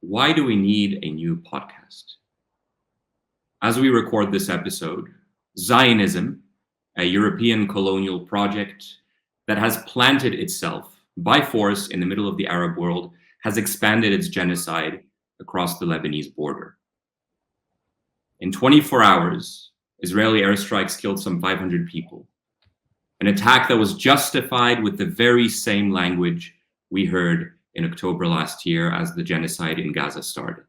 Why do we need a new podcast? As we record this episode, Zionism, a European colonial project that has planted itself by force in the middle of the Arab world, has expanded its genocide across the Lebanese border. In 24 hours, Israeli airstrikes killed some 500 people, an attack that was justified with the very same language we heard in October last year as the genocide in Gaza started.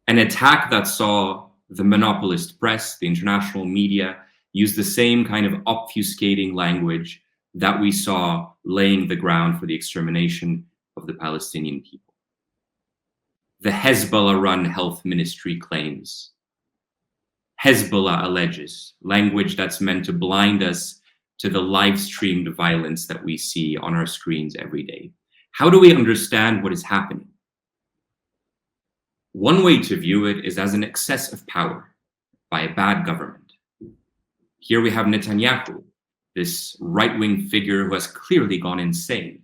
An attack that saw the monopolist press, the international media, use the same kind of obfuscating language that we saw laying the ground for the extermination of the Palestinian people. The Hezbollah-run health ministry claims. Hezbollah alleges, language that's meant to blind us to the live-streamed violence that we see on our screens every day. How do we understand what is happening? One way to view it is as an excess of power by a bad government. Here we have Netanyahu, this right-wing figure who has clearly gone insane.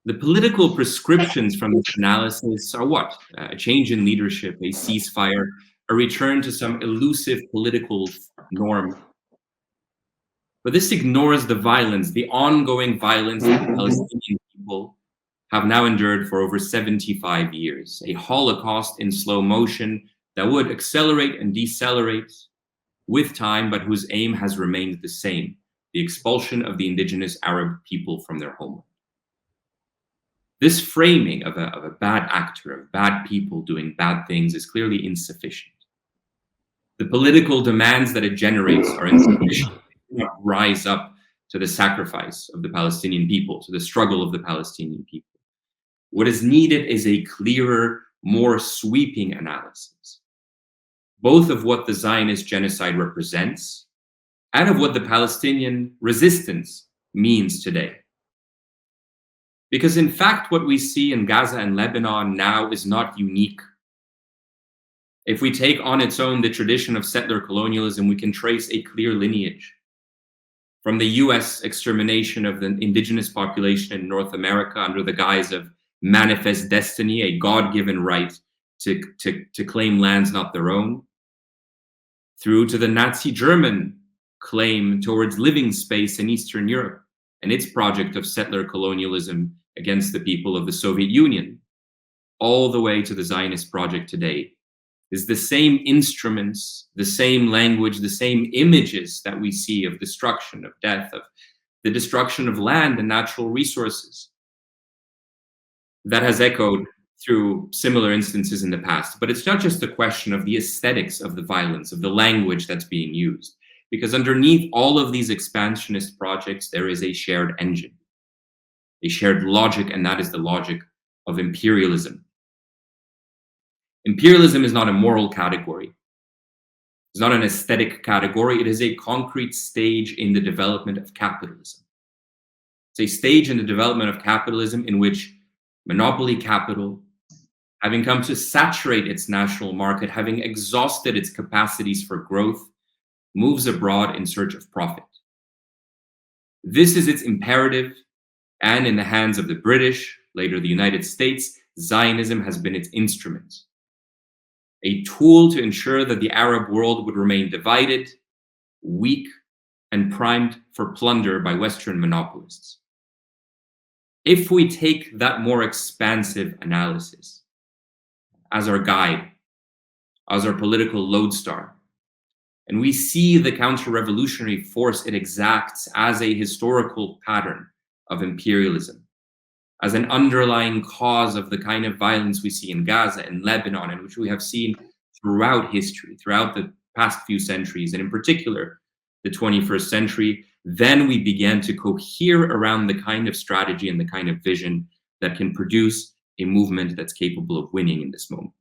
The political prescriptions from this analysis are what? A change in leadership, a ceasefire, a return to some elusive political norm. But this ignores the violence, the ongoing violence that the Palestinian people have now endured for over 75 years, a Holocaust in slow motion that would accelerate and decelerate with time, but whose aim has remained the same, the expulsion of the indigenous Arab people from their homeland. This framing of a bad actor, of bad people doing bad things, is clearly insufficient. The political demands that it generates are insufficient. They do not rise up to the sacrifice of the Palestinian people, to the struggle of the Palestinian people. What is needed is a clearer, more sweeping analysis, both of what the Zionist genocide represents and of what the Palestinian resistance means today. Because in fact, what we see in Gaza and Lebanon now is not unique. If we take on its own the tradition of settler colonialism, we can trace a clear lineage from the US extermination of the indigenous population in North America under the guise of manifest destiny, a God-given right to claim lands not their own, through to the Nazi German claim towards living space in Eastern Europe and its project of settler colonialism against the people of the Soviet Union, all the way to the Zionist project today, is the same instruments, the same language, the same images that we see of destruction, of death, of the destruction of land and natural resources that has echoed through similar instances in the past. But it's not just a question of the aesthetics of the violence, of the language that's being used, because underneath all of these expansionist projects, there is a shared engine, a shared logic, and that is the logic of imperialism. Imperialism is not a moral category. It's not an aesthetic category. It is a concrete stage in the development of capitalism. It's a stage in the development of capitalism in which monopoly capital, having come to saturate its national market, having exhausted its capacities for growth, moves abroad in search of profit. This is its imperative, and in the hands of the British, later the United States, Zionism has been its instrument. A tool to ensure that the Arab world would remain divided, weak, and primed for plunder by Western monopolists. If we take that more expansive analysis as our guide, as our political lodestar, and we see the counter-revolutionary force it exacts as a historical pattern of imperialism, as an underlying cause of the kind of violence we see in Gaza and Lebanon, and which we have seen throughout history, throughout the past few centuries, and in particular, the 21st century, then we began to cohere around the kind of strategy and the kind of vision that can produce a movement that's capable of winning in this moment.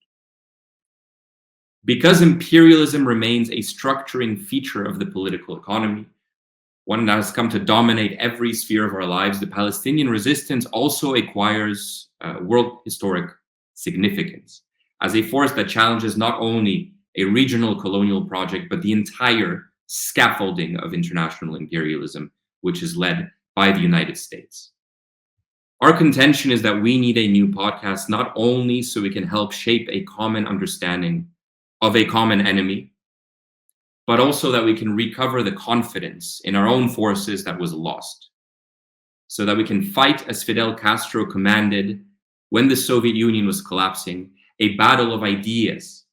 Because imperialism remains a structuring feature of the political economy, one that has come to dominate every sphere of our lives, the Palestinian resistance also acquires world historic significance as a force that challenges not only a regional colonial project, but the entire scaffolding of international imperialism, which is led by the United States. Our contention is that we need a new podcast, not only so we can help shape a common understanding of a common enemy, but also that we can recover the confidence in our own forces that was lost, so that we can fight as Fidel Castro commanded when the Soviet Union was collapsing, a battle of ideas,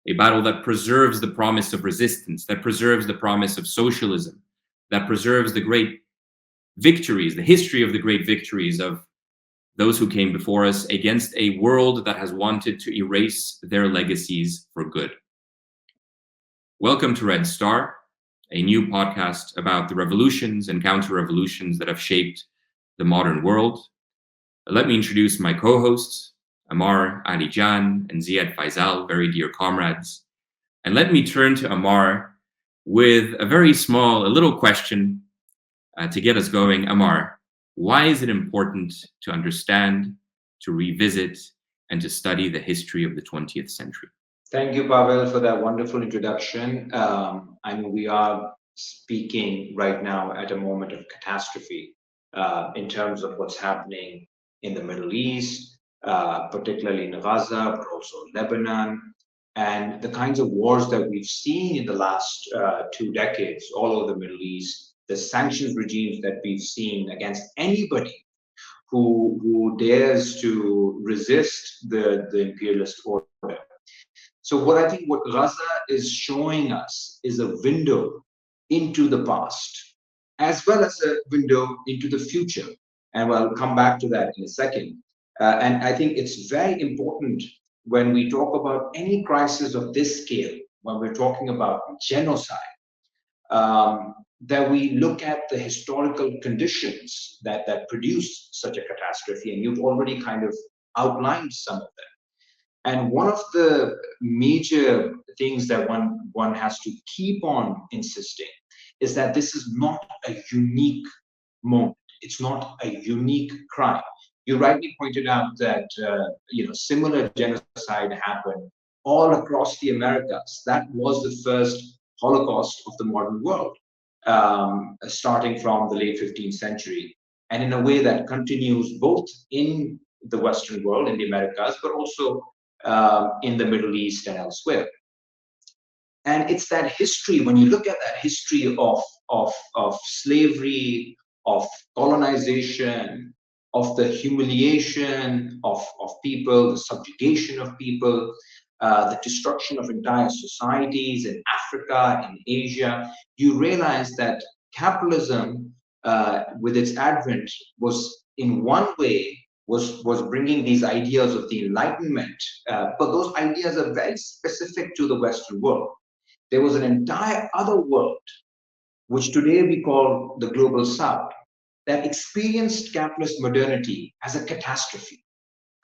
a battle that preserves the promise of resistance, that preserves the promise of socialism, that preserves the great victories, the history of the great victories of those who came before us against a world that has wanted to erase their legacies for good. Welcome to Red Star, a new podcast about the revolutions and counter-revolutions that have shaped the modern world. Let me introduce my co-hosts, Ammar Alijan and Ziad Faisal, very dear comrades. And let me turn to Ammar with a little question to get us going. Ammar, why is it important to understand, to revisit, and to study the history of the 20th century? Thank you, Pavel, for that wonderful introduction. We are speaking right now at a moment of catastrophe in terms of what's happening in the Middle East, particularly in Gaza, but also Lebanon, and the kinds of wars that we've seen in the last 2 decades all over the Middle East, the sanctions regimes that we've seen against anybody who dares to resist the imperialist order. So what Gaza is showing us is a window into the past, as well as a window into the future. And I'll come back to that in a second. And I think it's very important when we talk about any crisis of this scale, when we're talking about genocide, that we look at the historical conditions that produce such a catastrophe. And you've already kind of outlined some of them. And one of the major things that one has to keep on insisting is that this is not a unique moment. It's not a unique crime. You rightly pointed out that similar genocide happened all across the Americas. That was the first Holocaust of the modern world, starting from the late 15th century, and in a way that continues both in the Western world, in the Americas, but also in the Middle East and elsewhere. And it's that history, when you look at that history of slavery, of colonization, of the humiliation of people, the subjugation of people, the destruction of entire societies in Africa, in Asia, you realize that capitalism, with its advent, was in one way was bringing these ideas of the Enlightenment, but those ideas are very specific to the Western world. There was an entire other world, which today we call the Global South, that experienced capitalist modernity as a catastrophe,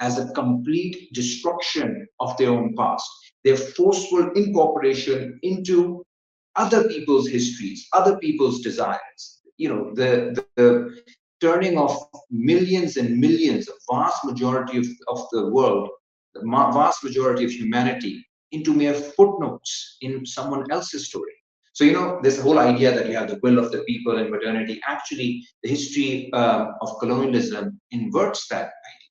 as a complete destruction of their own past, their forceful incorporation into other people's histories, other people's desires. The turning of millions and millions, a vast majority of the world, the vast majority of humanity, into mere footnotes in someone else's story. So, this whole idea that you have the will of the people in modernity, actually, the history of colonialism inverts that idea.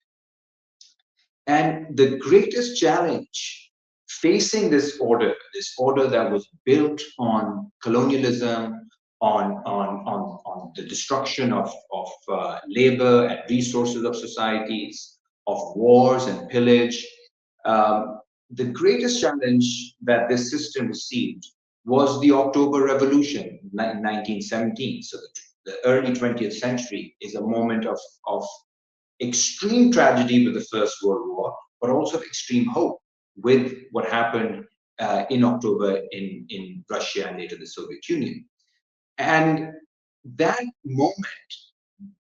And the greatest challenge facing this order that was built on colonialism, on the destruction of labor and resources of societies, of wars and pillage, the greatest challenge that this system received was the October Revolution in 1917. So the early 20th century is a moment of extreme tragedy with the First World War, but also extreme hope with what happened in October in Russia and later the Soviet Union. And that moment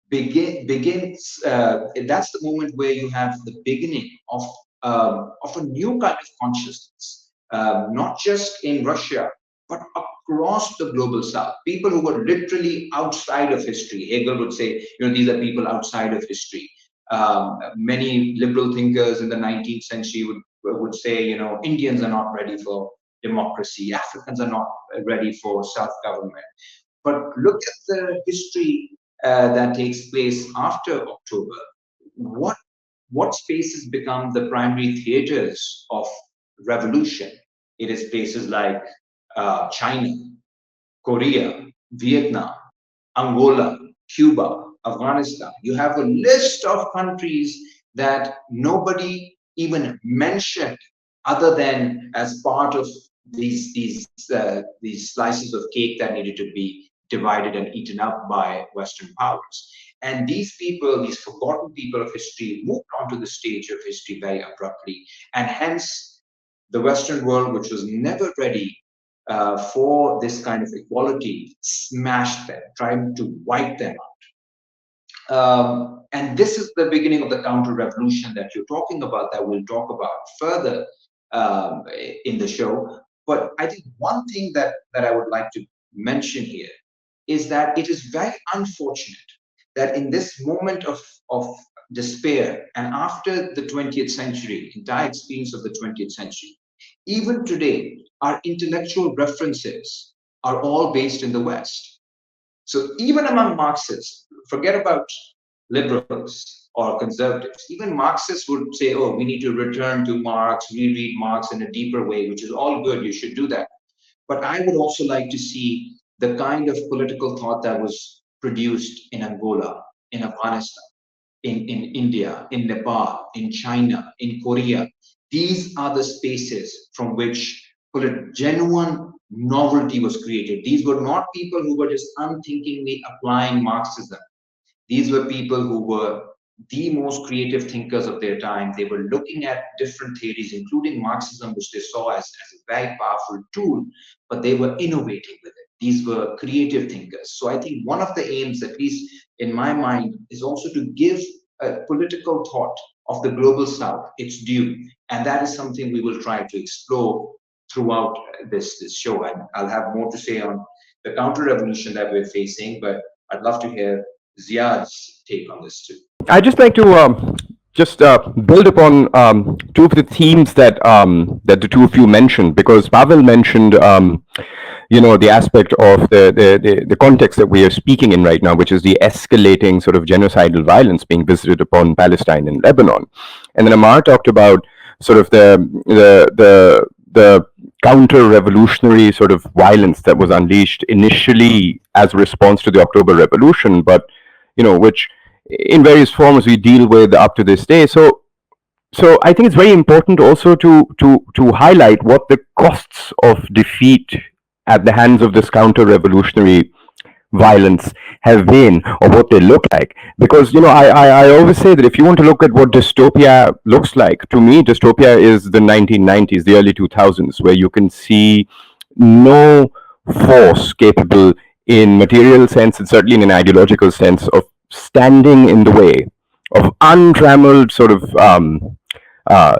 begins, that's the moment where you have the beginning of a new kind of consciousness, not just in Russia, but across the global south. People who were literally outside of history. Hegel would say, these are people outside of history. Many liberal thinkers in the 19th century would say, Indians are not ready for democracy, Africans are not ready for self-government. But look at the history that takes place after October, what spaces become the primary theaters of revolution? It is places like China, Korea, Vietnam, Angola, Cuba, Afghanistan. You have a list of countries that nobody even mentioned, other than as part of these slices of cake that needed to be divided and eaten up by Western powers. And these people, these forgotten people of history, moved onto the stage of history very abruptly, and hence the Western world, which was never ready for this kind of equality, smashed them, trying to wipe them out. And this is the beginning of the counter-revolution that you're talking about, that we'll talk about further in the show. But I think one thing that I would like to mention here is that it is very unfortunate that in this moment of despair, and after the 20th century, entire experience of the 20th century, even today, our intellectual references are all based in the West. So even among Marxists, forget about liberals or conservatives, even Marxists would say, oh, we need to return to Marx, reread Marx in a deeper way, which is all good, you should do that. But I would also like to see the kind of political thought that was produced in Angola, in Afghanistan, in India, in Nepal, in China, in Korea. These are the spaces from which genuine novelty was created. These were not people who were just unthinkingly applying Marxism. These were people who were the most creative thinkers of their time. They were looking at different theories, including Marxism, which they saw as a very powerful tool, but they were innovating with it. These were creative thinkers. So I think one of the aims, at least in my mind, is also to give a political thought of the global South its due. And that is something we will try to explore throughout this show. And I'll have more to say on the counter-revolution that we're facing, but I'd love to hear Ziad's take on this too. I'd just like to just build upon two of the themes that that the two of you mentioned, because Pavel mentioned the aspect of the context that we are speaking in right now, which is the escalating sort of genocidal violence being visited upon Palestine and Lebanon, and then Amar talked about sort of the counter-revolutionary sort of violence that was unleashed initially as a response to the October Revolution, but which in various forms we deal with up to this day. So I think it's very important also to highlight what the costs of defeat at the hands of this counter-revolutionary violence have been, or what they look like. Because I always say that if you want to look at what dystopia looks like, to me dystopia is the 1990s, the early 2000s, where you can see no force capable in material sense and certainly in an ideological sense of standing in the way of untrammeled sort of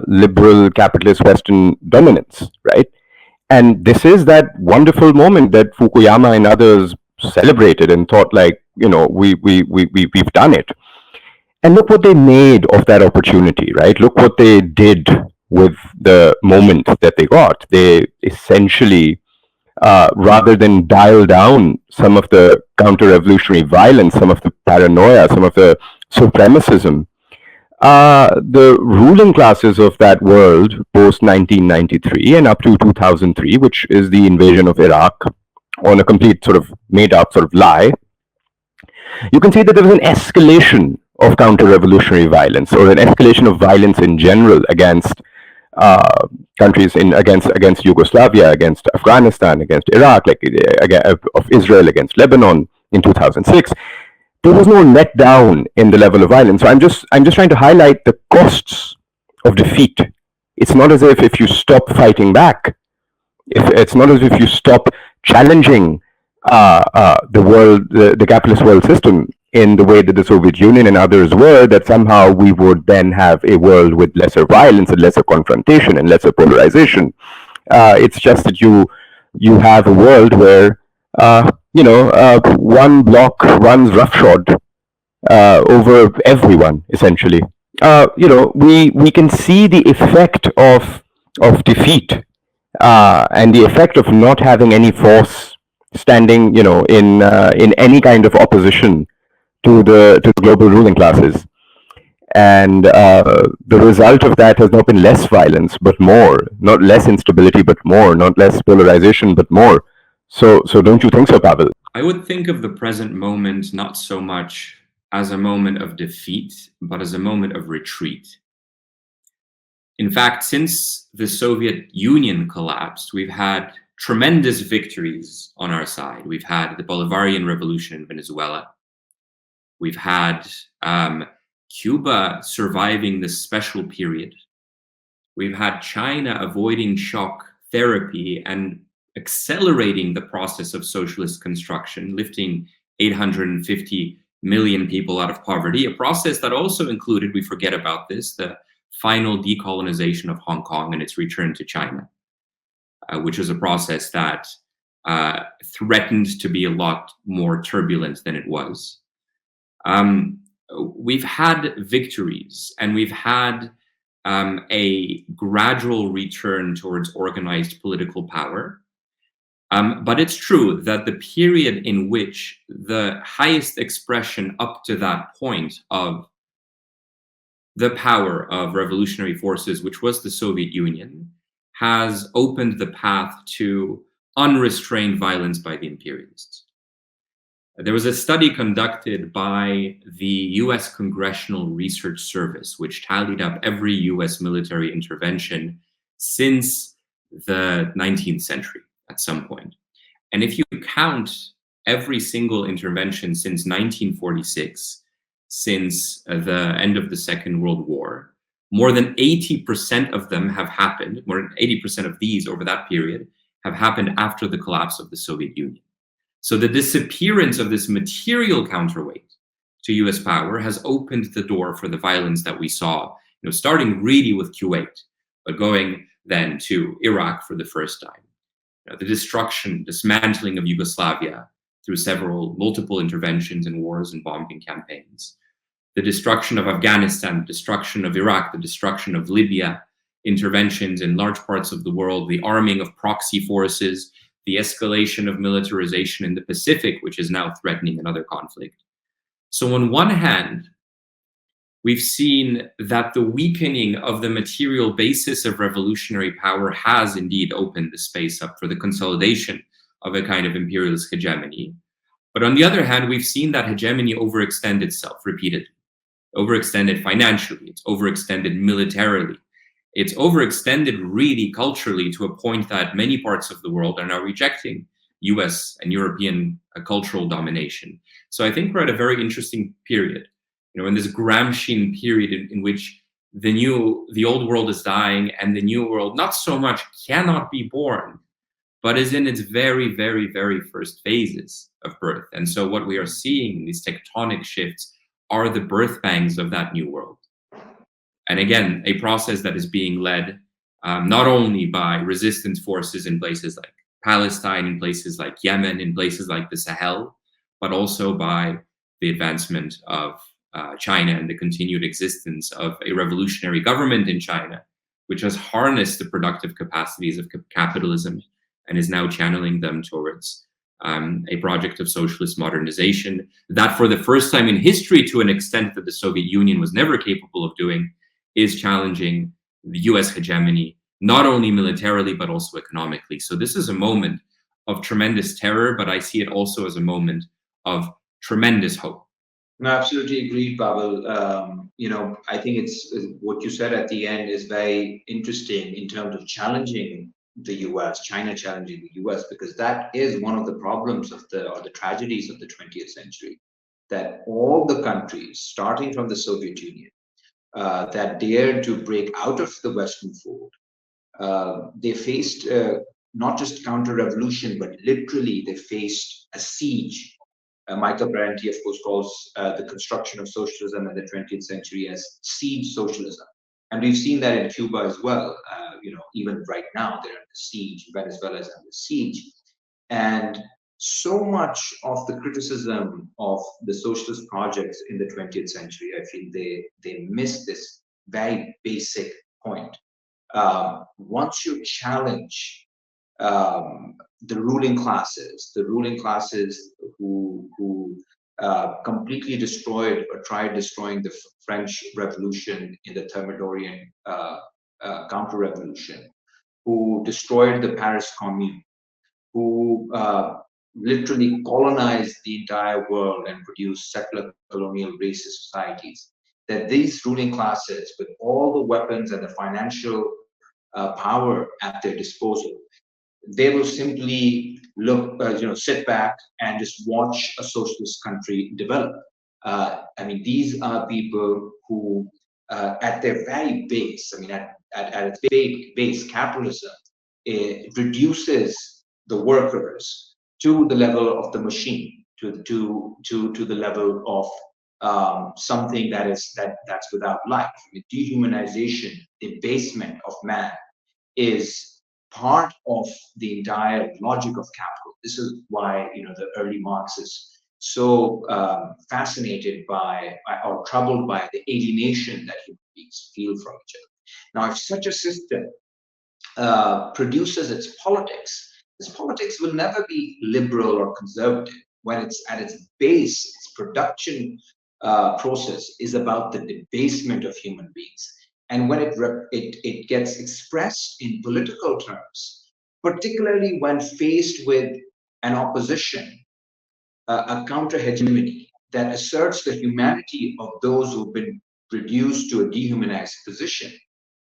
liberal capitalist Western dominance, right? And this is that wonderful moment that Fukuyama and others celebrated and thought, like, we've done it. And look what they made of that opportunity, right? Look what they did with the moment that they got. They essentially, rather than dial down some of the counter-revolutionary violence, some of the paranoia, some of the supremacism, the ruling classes of that world post 1993 and up to 2003, which is the invasion of Iraq on a complete sort of made up sort of lie, you can see that there was an escalation of counter-revolutionary violence, or an escalation of violence in general against countries against Yugoslavia, against Afghanistan, against Iraq, of Israel against Lebanon in 2006. There was no let down in the level of violence. So I'm just trying to highlight the costs of defeat. It's not as if you stop fighting back, it's not as if you stop challenging the world, the capitalist world system in the way that the Soviet Union and others were, that somehow we would then have a world with lesser violence and lesser confrontation and lesser polarization. It's just that you have a world where one bloc runs roughshod over everyone, essentially. We can see the effect of defeat and the effect of not having any force standing, in any kind of opposition to the global ruling classes. And the result of that has not been less violence, but more, not less instability, but more, not less polarization, but more. So don't you think so, Pavel? I would think of the present moment not so much as a moment of defeat, but as a moment of retreat. In fact, since the Soviet Union collapsed, we've had tremendous victories on our side. We've had the Bolivarian Revolution in Venezuela. We've had Cuba surviving this special period. We've had China avoiding shock therapy and accelerating the process of socialist construction, lifting 850 million people out of poverty, a process that also included, we forget about this, the final decolonization of Hong Kong and its return to China, which was a process that threatened to be a lot more turbulent than it was. We've had victories, and we've had a gradual return towards organized political power. But it's true that the period in which the highest expression up to that point of the power of revolutionary forces, which was the Soviet Union, has opened the path to unrestrained violence by the imperialists. There was a study conducted by the US Congressional Research Service, which tallied up every US military intervention since the 19th century at some point. And if you count every single intervention since 1946, since the end of the Second World War, more than 80% of them have happened, more than 80% of these over that period have happened after the collapse of the Soviet Union. So the disappearance of this material counterweight to US power has opened the door for the violence that we saw, starting really with Kuwait, but going then to Iraq for the first time. The destruction, dismantling of Yugoslavia through multiple interventions and wars and bombing campaigns. The destruction of Afghanistan, destruction of Iraq, the destruction of Libya, interventions in large parts of the world, the arming of proxy forces, the escalation of militarization in the Pacific, which is now threatening another conflict. So on one hand, we've seen that the weakening of the material basis of revolutionary power has indeed opened the space up for the consolidation of a kind of imperialist hegemony. But on the other hand, we've seen that hegemony overextend itself repeatedly, overextended financially, it's overextended militarily, it's overextended really culturally to a point that many parts of the world are now rejecting US and European cultural domination. So I think we're at a very interesting period, in this Gramscian period in which the old world is dying and the new world not so much cannot be born, but is in its very, very, very first phases of birth. And so what we are seeing, these tectonic shifts, are the birth pangs of that new world. And again, a process that is being led not only by resistance forces in places like Palestine, in places like Yemen, in places like the Sahel, but also by the advancement of China and the continued existence of a revolutionary government in China, which has harnessed the productive capacities of capitalism and is now channeling them towards a project of socialist modernization that, for the first time in history, to an extent that the Soviet Union was never capable of doing, is challenging the US hegemony, not only militarily, but also economically. So this is a moment of tremendous terror, but I see it also as a moment of tremendous hope. No, absolutely agreed, Pavel. I think it's what you said at the end is very interesting in terms of challenging the US, China challenging the US, because that is one of the problems of the tragedies of the 20th century, that all the countries, starting from the Soviet Union, that dared to break out of the Western fold, they faced not just counter-revolution, but literally they faced a siege. Michael Parenti, of course, calls the construction of socialism in the 20th century as siege socialism. And we've seen that in Cuba as well. Even right now, they're under siege. Venezuela is under siege. And so much of the criticism of the socialist projects in the 20th century, I feel they miss this very basic point. Once you challenge the ruling classes who completely destroyed or tried destroying the French Revolution in the Thermidorian counter-revolution, who destroyed the Paris Commune, who literally colonized the entire world and produced secular colonial racist societies, that these ruling classes, with all the weapons and the financial power at their disposal, they will simply sit back and just watch a socialist country develop. I mean, these are people who, at their very base, I mean, at its base, capitalism, it reduces the workers to the level of the machine, to the level of something that's without life. I mean, dehumanization, debasement of man is part of the entire logic of capital. This is why the early Marxists so fascinated by or troubled by the alienation that human beings feel from each other. Now, if such a system produces its politics, this politics will never be liberal or conservative. When it's at its base, its production process is about the debasement of human beings. And when it gets expressed in political terms, particularly when faced with an opposition, a counter-hegemony that asserts the humanity of those who've been reduced to a dehumanized position,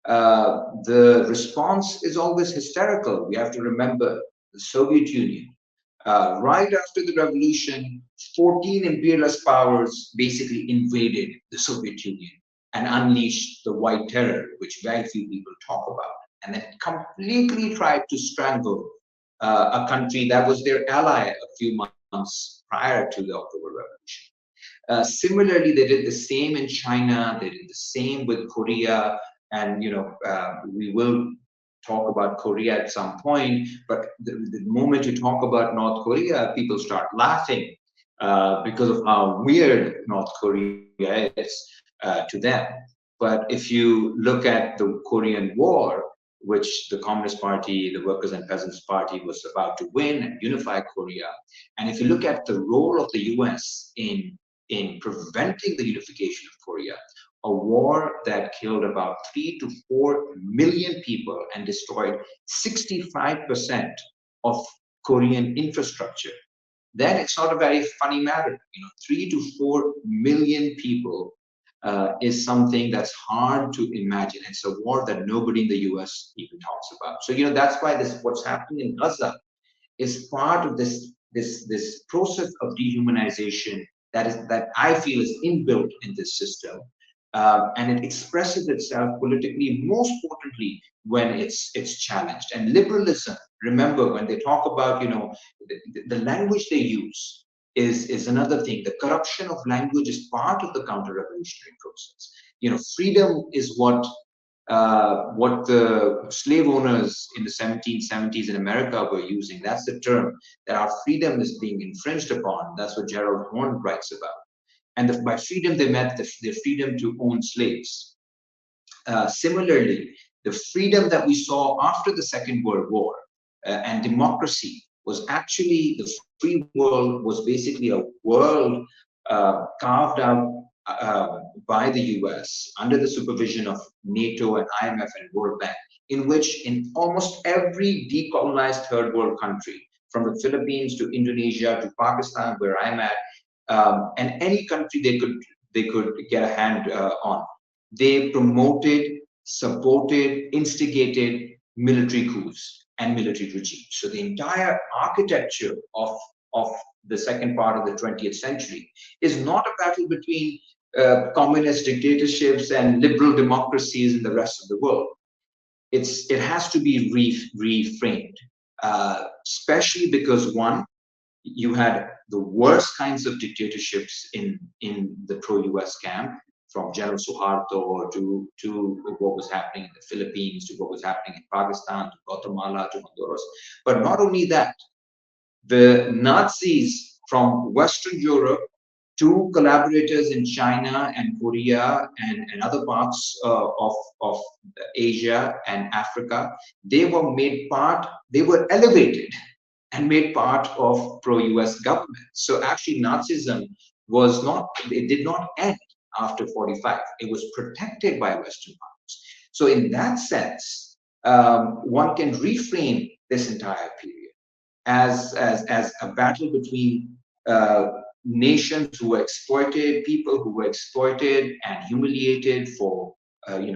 the response is always hysterical. We have to remember the Soviet Union. Right after the revolution, 14 imperialist powers basically invaded the Soviet Union and unleashed the White Terror, which very few people talk about, and then completely tried to strangle a country that was their ally a few months prior to the October Revolution. Similarly, they did the same in China. They did the same with Korea. And we will talk about Korea at some point, but the moment you talk about North Korea, people start laughing because of how weird North Korea is to them. But if you look at the Korean War, which the Communist Party, the Workers' and Peasants' Party was about to win and unify Korea, and if you look at the role of the US in preventing the unification of Korea, a war that killed about 3 to 4 million people and destroyed 65% of Korean infrastructure, then it's not a very funny matter. 3 to 4 million people is something that's hard to imagine. It's a war that nobody in the US even talks about. So that's why what's happening in Gaza is part of this process of dehumanization that I feel is inbuilt in this system. And it expresses itself politically, most importantly, when it's challenged. And liberalism, remember, when they talk about, the language they use is another thing. The corruption of language is part of the counter-revolutionary process. Freedom is what the slave owners in the 1770s in America were using. That's the term, that our freedom is being infringed upon. That's what Gerald Horne writes about. And by freedom, they meant the freedom to own slaves. Similarly, the freedom that we saw after the Second World War and democracy was actually, the free world was basically a world carved out by the US under the supervision of NATO and IMF and World Bank, in which in almost every decolonized third world country, from the Philippines to Indonesia to Pakistan, where I'm at, and any country they could get a hand on, they promoted, supported, instigated military coups and military regimes. So the entire architecture of the second part of the 20th century is not a battle between communist dictatorships and liberal democracies in the rest of the world. It has to be reframed, especially because, one, you had the worst kinds of dictatorships in the pro-US camp, from General Suharto to what was happening in the Philippines, to what was happening in Pakistan, to Guatemala, to Honduras. But not only that, the Nazis from Western Europe to collaborators in China and Korea and other parts of Asia and Africa, they were elevated and made part of pro-US government. So actually Nazism it did not end after 45. It was protected by Western powers. So in that sense, one can reframe this entire period as a battle between nations who were exploited, people who were exploited and humiliated for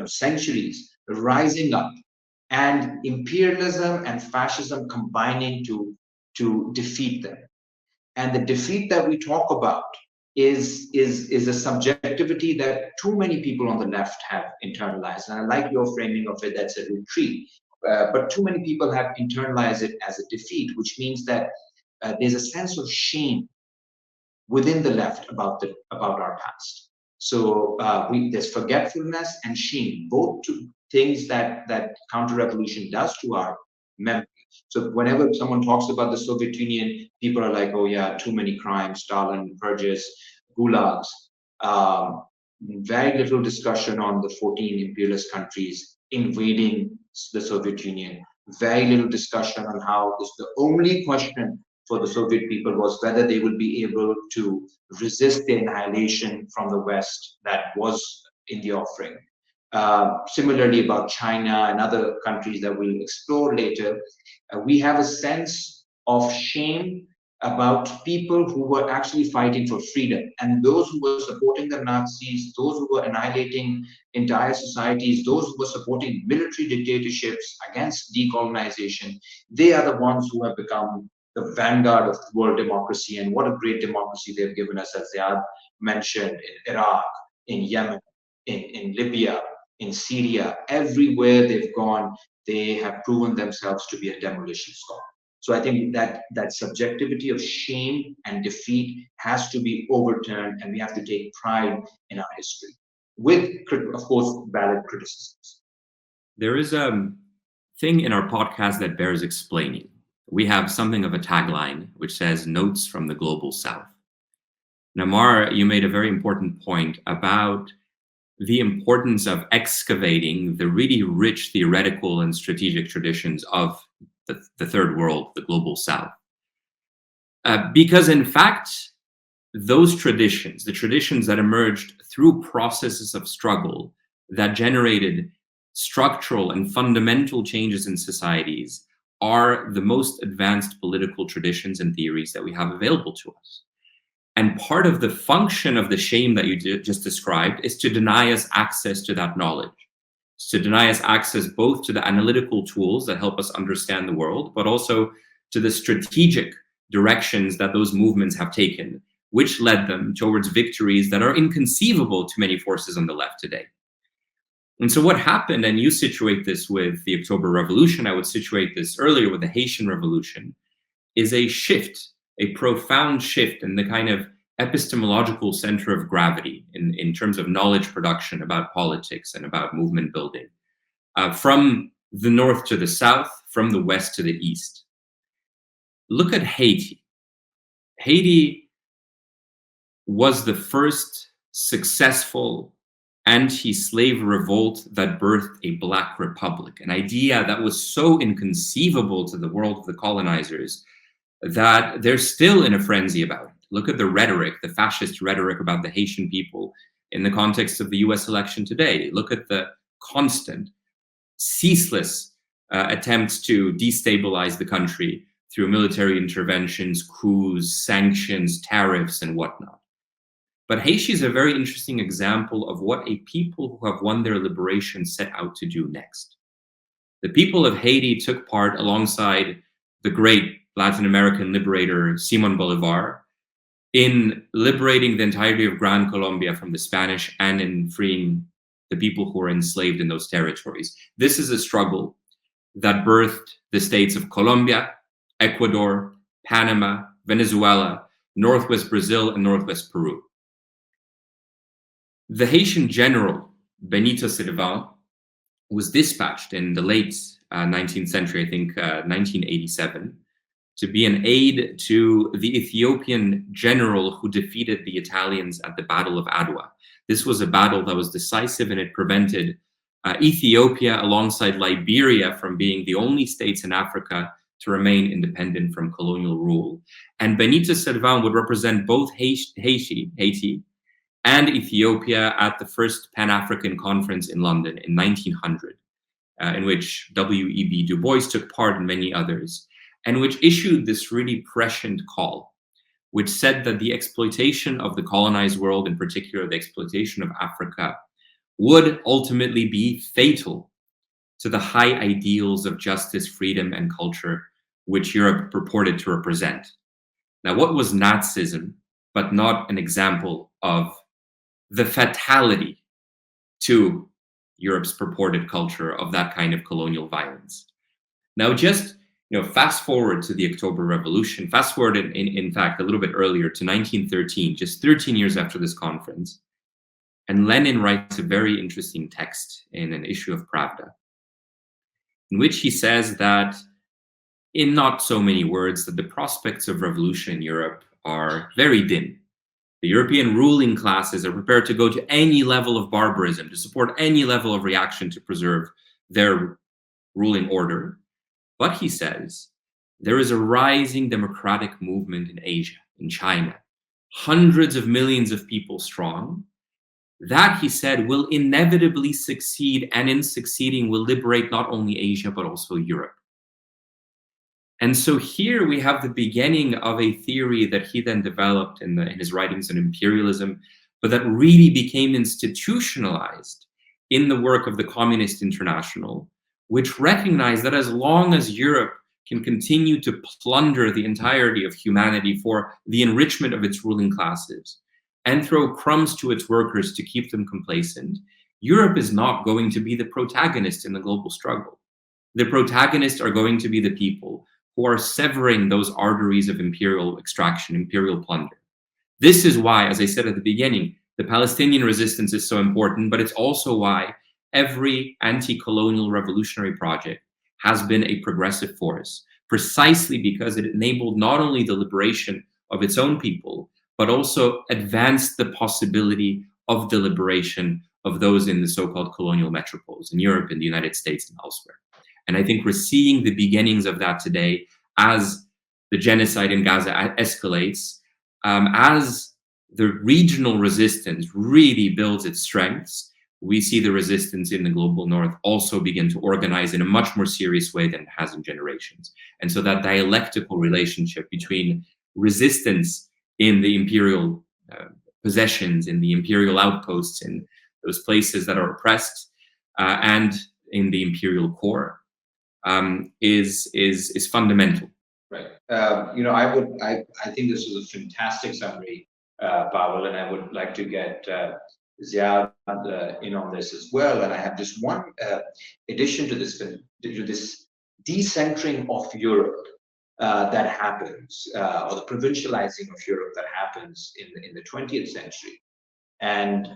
centuries, rising up, and imperialism and fascism combining to defeat them. And the defeat that we talk about is a subjectivity that too many people on the left have internalized. And I like your framing of it, that's a retreat. But too many people have internalized it as a defeat, which means that there's a sense of shame within the left about our past. So there's forgetfulness and shame, both two things that counter-revolution does to our memory. So whenever someone talks about the Soviet Union, people are like, oh yeah, too many crimes, Stalin, purges, gulags. Very little discussion on the 14 imperialist countries invading the Soviet Union. Very little discussion on how the only question for the Soviet people was whether they would be able to resist the annihilation from the West that was in the offering. Similarly about China and other countries that we'll explore later, we have a sense of shame about people who were actually fighting for freedom, and those who were supporting the Nazis, those who were annihilating entire societies, those who were supporting military dictatorships against decolonization, they are the ones who have become the vanguard of world democracy. And what a great democracy they've given us, as Ziad mentioned, in Iraq, in Yemen, in Libya, in Syria. Everywhere they've gone, they have proven themselves to be a demolition squad. So I think that subjectivity of shame and defeat has to be overturned, and we have to take pride in our history, with, of course, valid criticisms. There is a thing in our podcast that bears explaining. We have something of a tagline which says "Notes from the Global South." Namar, you made a very important point about the importance of excavating the really rich theoretical and strategic traditions of the third world, the global south. Because in fact, those traditions, the traditions that emerged through processes of struggle that generated structural and fundamental changes in societies, are the most advanced political traditions and theories that we have available to us. And part of the function of the shame that you just described is to deny us access to that knowledge. It's to deny us access both to the analytical tools that help us understand the world, but also to the strategic directions that those movements have taken, which led them towards victories that are inconceivable to many forces on the left today. And so what happened, and you situate this with the October Revolution, I would situate this earlier with the Haitian Revolution, is a shift, a profound shift in the kind of epistemological center of gravity in terms of knowledge production about politics and about movement building, from the north to the south, from the west to the east. Look at Haiti. Haiti was the first successful anti-slave revolt that birthed a Black republic, an idea that was so inconceivable to the world of the colonizers that they're still in a frenzy about it. Look at the rhetoric, the fascist rhetoric about the Haitian people in the context of the US election today. Look at the constant, ceaseless attempts to destabilize the country through military interventions, coups, sanctions, tariffs, and whatnot. But Haiti is a very interesting example of what a people who have won their liberation set out to do next. The people of Haiti took part alongside the great Latin American liberator Simón Bolívar in liberating the entirety of Gran Colombia from the Spanish and in freeing the people who were enslaved in those territories. This is a struggle that birthed the states of Colombia, Ecuador, Panama, Venezuela, Northwest Brazil, and Northwest Peru. The Haitian general, Benito Servan, was dispatched in the late 19th century, I think 1987, to be an aide to the Ethiopian general who defeated the Italians at the Battle of Adwa. This was a battle that was decisive, and it prevented Ethiopia alongside Liberia from being the only states in Africa to remain independent from colonial rule. And Benito Servan would represent both Haiti and Ethiopia at the first Pan-African Conference in London in 1900, in which W.E.B. Du Bois took part and many others, and which issued this really prescient call, which said that the exploitation of the colonized world, in particular the exploitation of Africa, would ultimately be fatal to the high ideals of justice, freedom, and culture which Europe purported to represent. Now, what was Nazism but not an example of the fatality to Europe's purported culture of that kind of colonial violence? Now, just fast forward to the October Revolution, fast forward in fact a little bit earlier to 1913, just 13 years after this conference, and Lenin writes a very interesting text in an issue of Pravda, in which he says that, in not so many words, that the prospects of revolution in Europe are very dim. The European ruling classes are prepared to go to any level of barbarism, to support any level of reaction to preserve their ruling order. But he says, there is a rising democratic movement in Asia, in China, hundreds of millions of people strong. That, he said, will inevitably succeed, and in succeeding will liberate not only Asia, but also Europe. And so here we have the beginning of a theory that he then developed in his writings on imperialism, but that really became institutionalized in the work of the Communist International, which recognized that as long as Europe can continue to plunder the entirety of humanity for the enrichment of its ruling classes and throw crumbs to its workers to keep them complacent, Europe is not going to be the protagonist in the global struggle. The protagonists are going to be the people who are severing those arteries of imperial extraction, imperial plunder. This is why, as I said at the beginning, the Palestinian resistance is so important, but it's also why every anti-colonial revolutionary project has been a progressive force, precisely because it enabled not only the liberation of its own people, but also advanced the possibility of the liberation of those in the so-called colonial metropoles in Europe, in the United States, and elsewhere. And I think we're seeing the beginnings of that today as the genocide in Gaza escalates, as the regional resistance really builds its strengths. We see the resistance in the global north also begin to organize in a much more serious way than it has in generations. And so that dialectical relationship between resistance in the imperial possessions, in the imperial outposts, in those places that are oppressed, and in the imperial core, is fundamental. Right. I think this was a fantastic summary, Pavel, and I would like to get Ziad in on this as well. And I have just one addition to this decentering of Europe that happens, or the provincializing of Europe that happens in the 20th century. And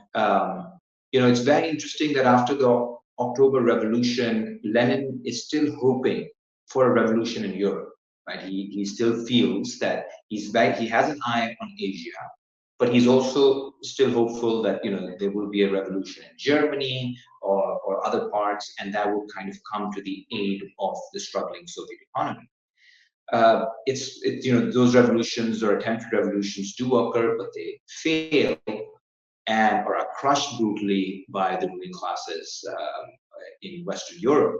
it's very interesting that after the October Revolution, Lenin is still hoping for a revolution in Europe. Right? He still feels that he has an eye on Asia, but he's also still hopeful that there will be a revolution in Germany or other parts, and that will kind of come to the aid of the struggling Soviet economy. Those revolutions or attempted revolutions do occur, but they fail and are crushed brutally by the ruling classes in Western Europe.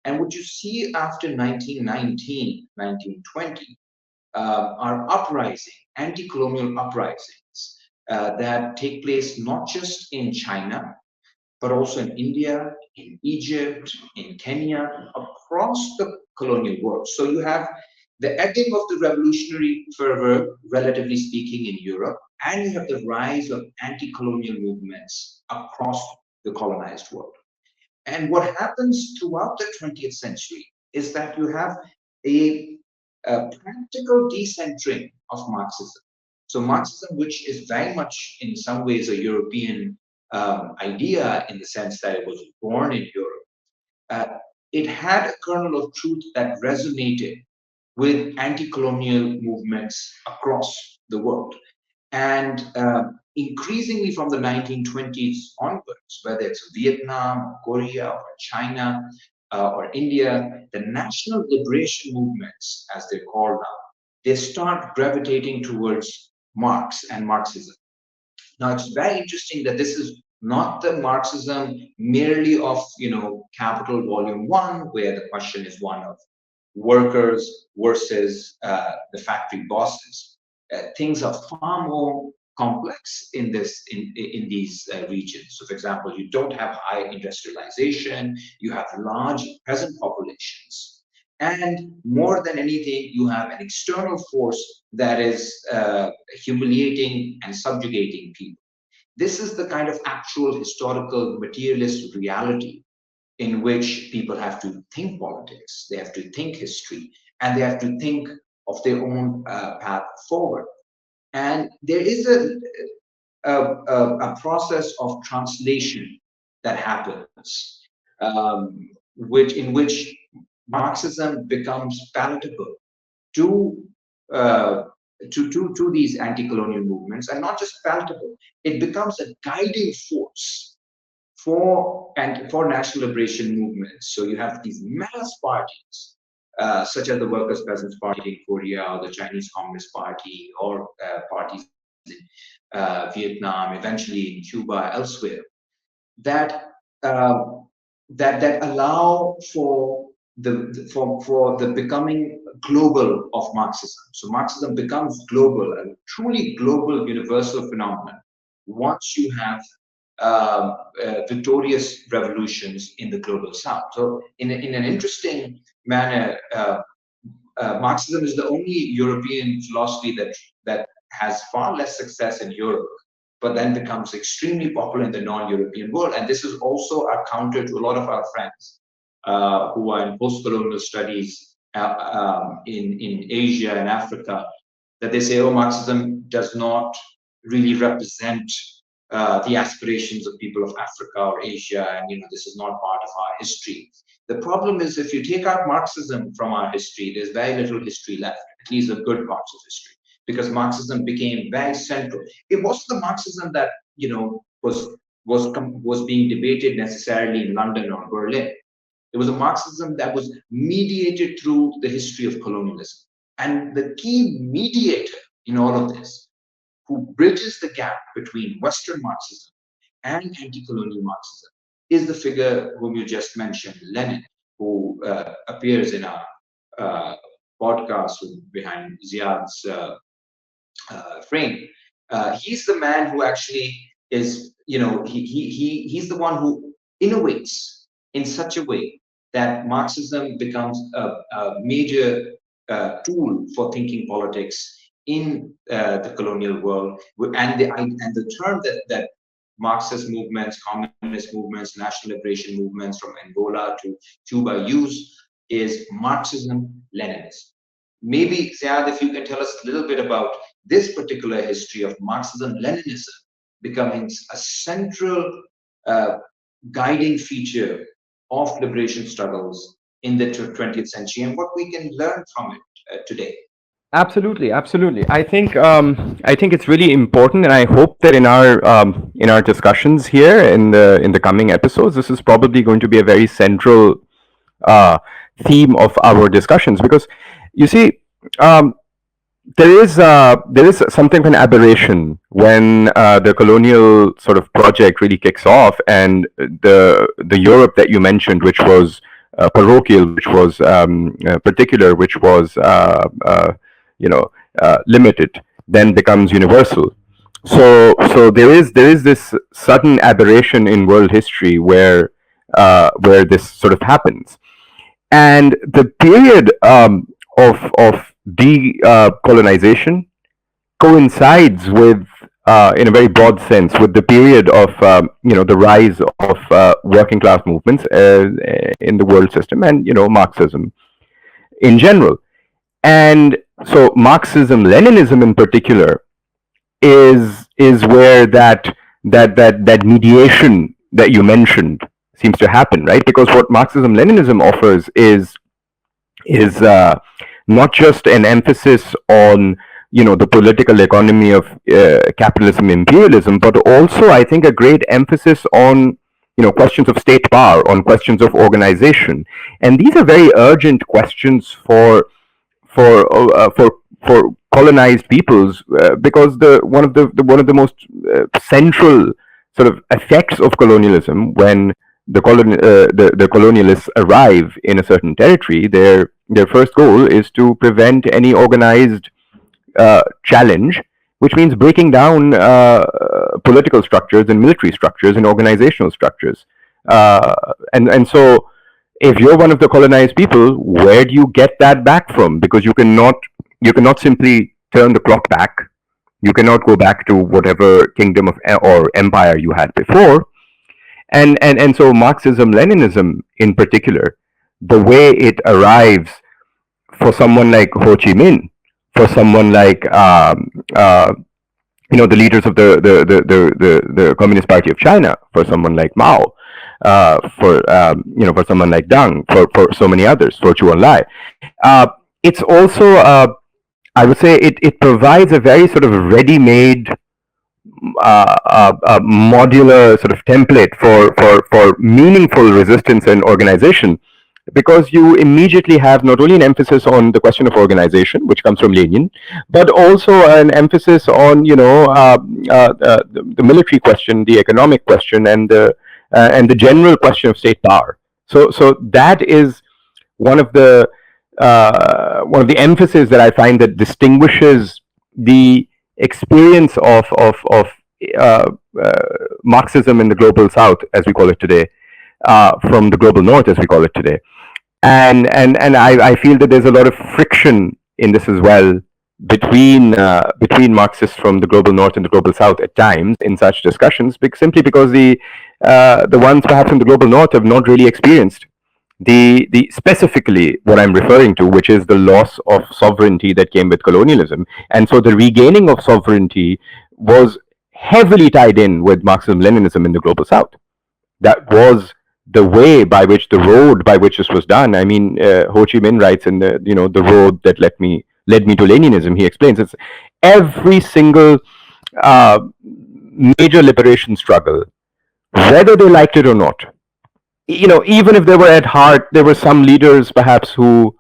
And what you see after 1919, 1920, are uprising, anti-colonial uprisings that take place not just in China, but also in India, in Egypt, in Kenya, across the colonial world. So you have the ebbing of the revolutionary fervor, relatively speaking, in Europe, and you have the rise of anti-colonial movements across the colonized world. And what happens throughout the 20th century is that you have a practical decentering of Marxism. So Marxism, which is very much in some ways a European idea in the sense that it was born in Europe, it had a kernel of truth that resonated with anti-colonial movements across the world. And increasingly from the 1920s onwards, whether it's Vietnam, or Korea, or China, or India, the national liberation movements, as they're called now, they start gravitating towards Marx and Marxism. Now, it's very interesting that this is not the Marxism merely of, Capital Volume 1, where the question is one of workers versus the factory bosses. Things are far more complex in these regions. So, for example, you don't have high industrialization, you have large peasant populations, and more than anything, you have an external force that is humiliating and subjugating people. This is the kind of actual historical materialist reality in which people have to think politics, they have to think history, and they have to think of their own path forward. And there is a process of translation that happens, in which Marxism becomes palatable to these anti-colonial movements, and not just palatable, it becomes a guiding force for national liberation movements. So you have these mass parties, such as the Workers' Peasants Party in Korea, or the Chinese Communist Party, or parties in Vietnam, eventually in Cuba, elsewhere, that allow for the becoming global of Marxism. So Marxism becomes global, a truly global, universal phenomenon, once you have victorious revolutions in the global south. So in an interesting manner, Marxism is the only European philosophy that has far less success in Europe, but then becomes extremely popular in the non-European world. And this is also a counter to a lot of our friends who are in post-colonial studies in Asia and Africa, that they say, oh, Marxism does not really represent the aspirations of people of Africa or Asia, and this is not part of our history. The problem is, if you take out Marxism from our history, there's very little history left, at least the good parts of history, because Marxism became very central. It wasn't the Marxism that was being debated necessarily in London or Berlin. It was a Marxism that was mediated through the history of colonialism. And the key mediator in all of this, who bridges the gap between Western Marxism and anti-colonial Marxism, is the figure whom you just mentioned, Lenin, who appears in our podcast behind Ziad's frame. He's the man who actually is, he's the one who innovates in such a way that Marxism becomes a major tool for thinking politics in the colonial world. And the term that Marxist movements, communist movements, national liberation movements from Angola to Cuba use is Marxism-Leninism. Maybe, Ziad, if you can tell us a little bit about this particular history of Marxism-Leninism becoming a central guiding feature of liberation struggles in the 20th century, and what we can learn from it today. Absolutely. I think it's really important, and I hope that in our discussions here in the coming episodes, this is probably going to be a very central theme of our discussions, because you see, there is something of an aberration when the colonial sort of project really kicks off, and the Europe that you mentioned, which was parochial, which was particular, which was limited, then becomes universal. So there is this sudden aberration in world history where this sort of happens, and the period of decolonization coincides with, in a very broad sense, with the period of the rise of working class movements in the world system, and Marxism in general. And so Marxism-Leninism in particular is where that mediation that you mentioned seems to happen, right? Because what Marxism-Leninism offers is not just an emphasis on the political economy of capitalism, imperialism, but also, I think, a great emphasis on questions of state power, on questions of organization, and these are very urgent questions for colonized peoples, because one of the most central sort of effects of colonialism, when the colonialists arrive in a certain territory, their first goal is to prevent any organized challenge, which means breaking down political structures and military structures and organizational structures. And so, if you're one of the colonized people, where do you get that back from? Because you cannot simply turn the clock back. You cannot go back to whatever kingdom or empire you had before. And so Marxism, Leninism in particular, the way it arrives for someone like Ho Chi Minh, for someone like the leaders of the Communist Party of China, for someone like Mao, for someone like Deng, for so many others, for Zhou Enlai. It's also, I would say, it provides a very sort of ready-made, modular sort of template for meaningful resistance and organization, because you immediately have not only an emphasis on the question of organization, which comes from Lenin, but also an emphasis on the military question, the economic question, and the general question of state power. So that is one of the emphasis that I find that distinguishes the experience of Marxism in the global South, as we call it today, from the global North, as we call it today. And I feel that there's a lot of friction in this as well between Marxists from the global North and the global South at times in such discussions, simply because the ones perhaps in the global North have not really experienced the specifically what I'm referring to, which is the loss of sovereignty that came with colonialism. And so the regaining of sovereignty was heavily tied in with Marxism-Leninism in the global South. That was the way by which, the road by which this was done. I mean, Ho Chi Minh writes in the road that led me to Leninism. He explains it's every single major liberation struggle, whether they liked it or not. Even if they were at heart, there were some leaders perhaps who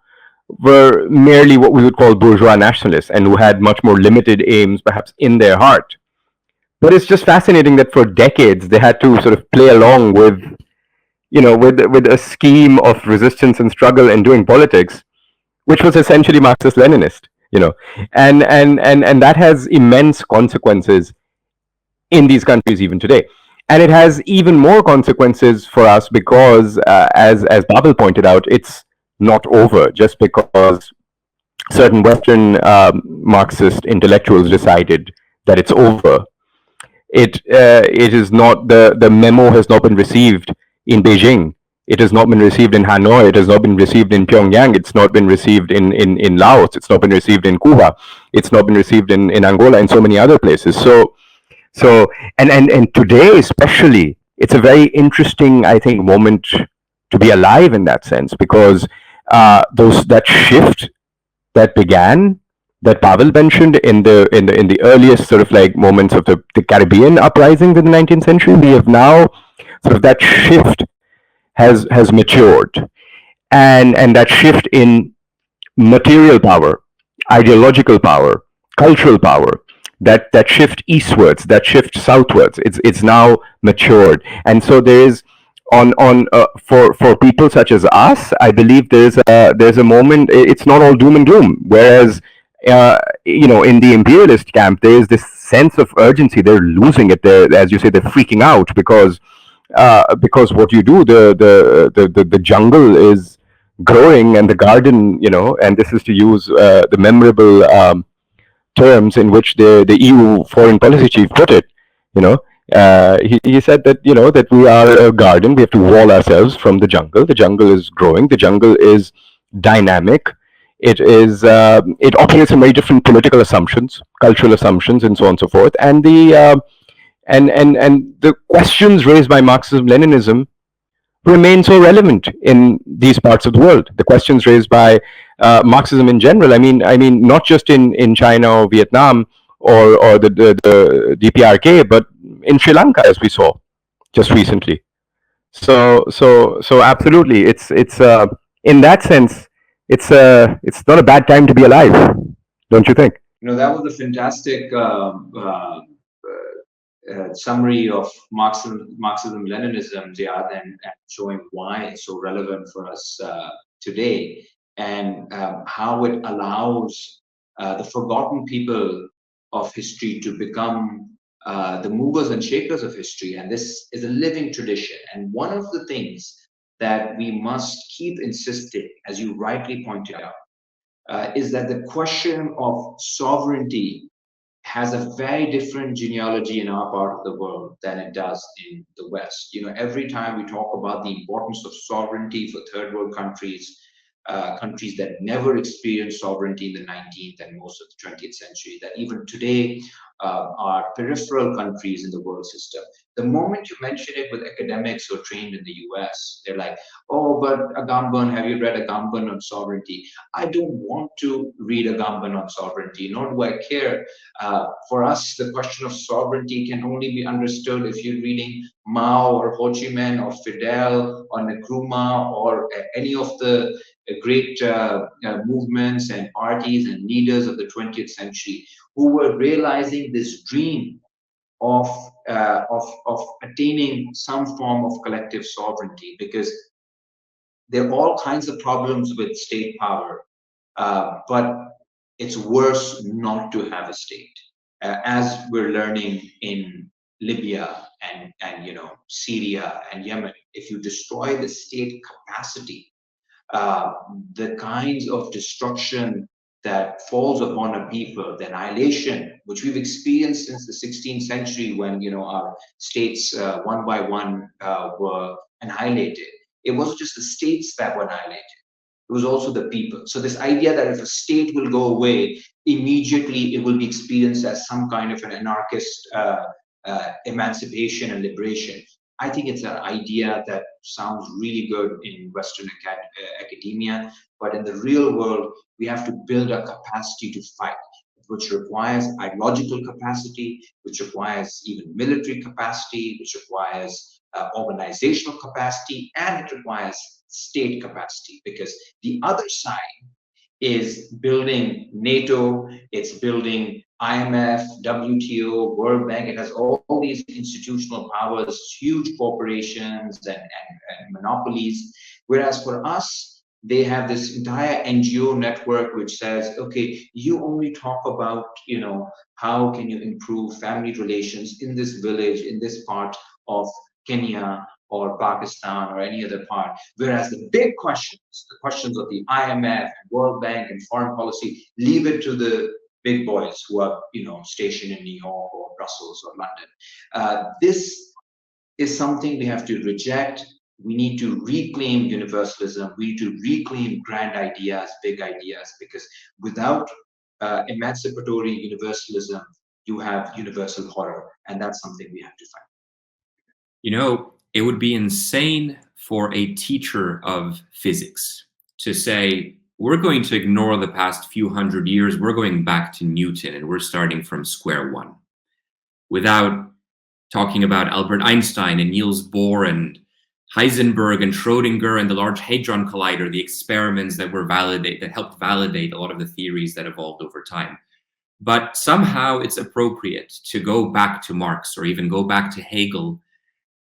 were merely what we would call bourgeois nationalists and who had much more limited aims perhaps in their heart. But it's just fascinating that for decades they had to sort of play along with a scheme of resistance and struggle and doing politics, which was essentially Marxist-Leninist, and that has immense consequences in these countries even today. And it has even more consequences for us because, as Babel pointed out, it's not over just because certain Western Marxist intellectuals decided that it's over. It is not, the memo has not been received in Beijing. It has not been received in Hanoi. It has not been received in Pyongyang. It's not been received in Laos. It's not been received in Cuba. It's not been received in Angola and so many other places. So and today especially, it's a very interesting, I think, moment to be alive in that sense, because that shift that began, that Pavel mentioned in the earliest sort of like moments of the Caribbean uprisings in the 19th century, we have now sort of that shift has matured, and that shift in material power, ideological power, cultural power, that shift eastwards, that shift southwards, it's now matured. And so there is for people such as us, I believe there's a moment. It's not all doom and gloom. Whereas in the imperialist camp, there is this sense of urgency. They're losing it. As you say, they're freaking out because what you do, the jungle is growing and the garden, and this is to use the memorable terms in which the EU foreign policy chief put it. He said that that we are a garden. We have to wall ourselves from the jungle. The jungle is growing. The jungle is dynamic. It operates on very different political assumptions, cultural assumptions, and so on and so forth. And the questions raised by Marxism-Leninism remain so relevant in these parts of the world. The questions raised by Marxism in general. I mean, not just in China or Vietnam or the DPRK, but in Sri Lanka, as we saw just recently. So absolutely, it's in that sense, it's not a bad time to be alive, don't you think? That was a fantastic summary of Marxism, Ziad, and showing why it's so relevant for us today, and how it allows the forgotten people of history to become the movers and shakers of history. And this is a living tradition. And one of the things that we must keep insisting, as you rightly pointed out, is that the question of sovereignty has a very different genealogy in our part of the world than it does in the West. Every time we talk about the importance of sovereignty for third world countries, countries that never experienced sovereignty in the 19th and most of the 20th century, that even today are peripheral countries in the world system. The moment you mention it with academics who are trained in the US, they're like, oh, but Agamben, have you read Agamben on sovereignty? I don't want to read Agamben on sovereignty, nor do I care. For us, the question of sovereignty can only be understood if you're reading Mao or Ho Chi Minh or Fidel or Nkrumah or any of the great movements and parties and leaders of the 20th century who were realizing this dream of, of attaining some form of collective sovereignty, because there are all kinds of problems with state power, but it's worse not to have a state. As we're learning in Libya and Syria and Yemen, if you destroy the state capacity, uh, the kinds of destruction that falls upon a people, the annihilation, which we've experienced since the 16th century, when our states one by one were annihilated. It wasn't just the states that were annihilated; it was also the people. So this idea that if a state will go away, immediately it will be experienced as some kind of an anarchist emancipation and liberation. I think it's an idea that sounds really good in Western academia, but in the real world, we have to build a capacity to fight, which requires ideological capacity, which requires even military capacity, which requires organizational capacity, and it requires state capacity, because the other side is building NATO, it's building IMF, WTO, World Bank. It has all these institutional powers, huge corporations and monopolies. Whereas for us, they have this entire NGO network which says, okay, you only talk about, how can you improve family relations in this village, in this part of Kenya or Pakistan or any other part. Whereas the big questions, the questions of the IMF and World Bank and foreign policy, leave it to the big boys who are, stationed in New York or Brussels or London. This is something we have to reject. We need to reclaim universalism. We need to reclaim grand ideas, big ideas, because without emancipatory universalism, you have universal horror, and that's something we have to fight. It would be insane for a teacher of physics to say, we're going to ignore the past few hundred years, we're going back to Newton and we're starting from square one, without talking about Albert Einstein and Niels Bohr and Heisenberg and Schrödinger and the Large Hadron Collider, the experiments that helped validate a lot of the theories that evolved over time. But somehow it's appropriate to go back to Marx or even go back to Hegel,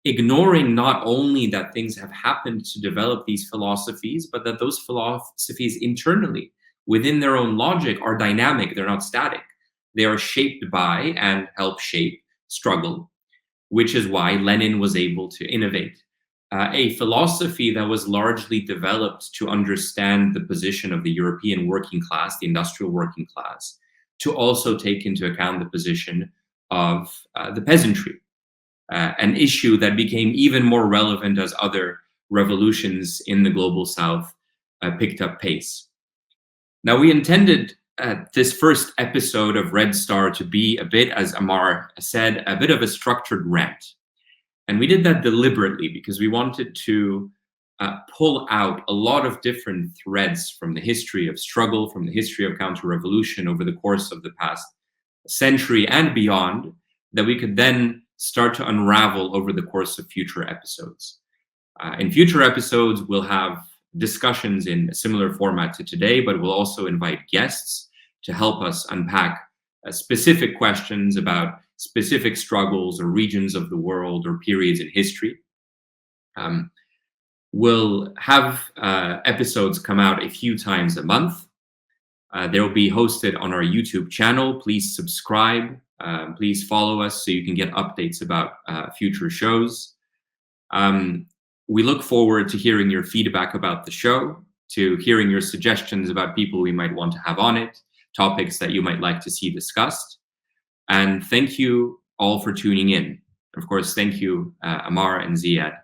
ignoring not only that things have happened to develop these philosophies, but that those philosophies internally, within their own logic, are dynamic, they're not static. They are shaped by and help shape struggle, which is why Lenin was able to innovate a philosophy that was largely developed to understand the position of the European working class, the industrial working class, to also take into account the position of the peasantry. An issue that became even more relevant as other revolutions in the global south picked up pace. Now, we intended this first episode of Red Star to be a bit, as Amar said, a bit of a structured rant. And we did that deliberately because we wanted to pull out a lot of different threads from the history of struggle, from the history of counter-revolution over the course of the past century and beyond, that we could then start to unravel over the course of future episodes. In future episodes, we'll have discussions in a similar format to today, but we'll also invite guests to help us unpack specific questions about specific struggles or regions of the world or periods in history. We'll have episodes come out a few times a month. They'll be hosted on our YouTube channel. Please subscribe. Please follow us so you can get updates about future shows. We look forward to hearing your feedback about the show, to hearing your suggestions about people we might want to have on it, topics that you might like to see discussed. And thank you all for tuning in. Of course, thank you, Amar and Ziad.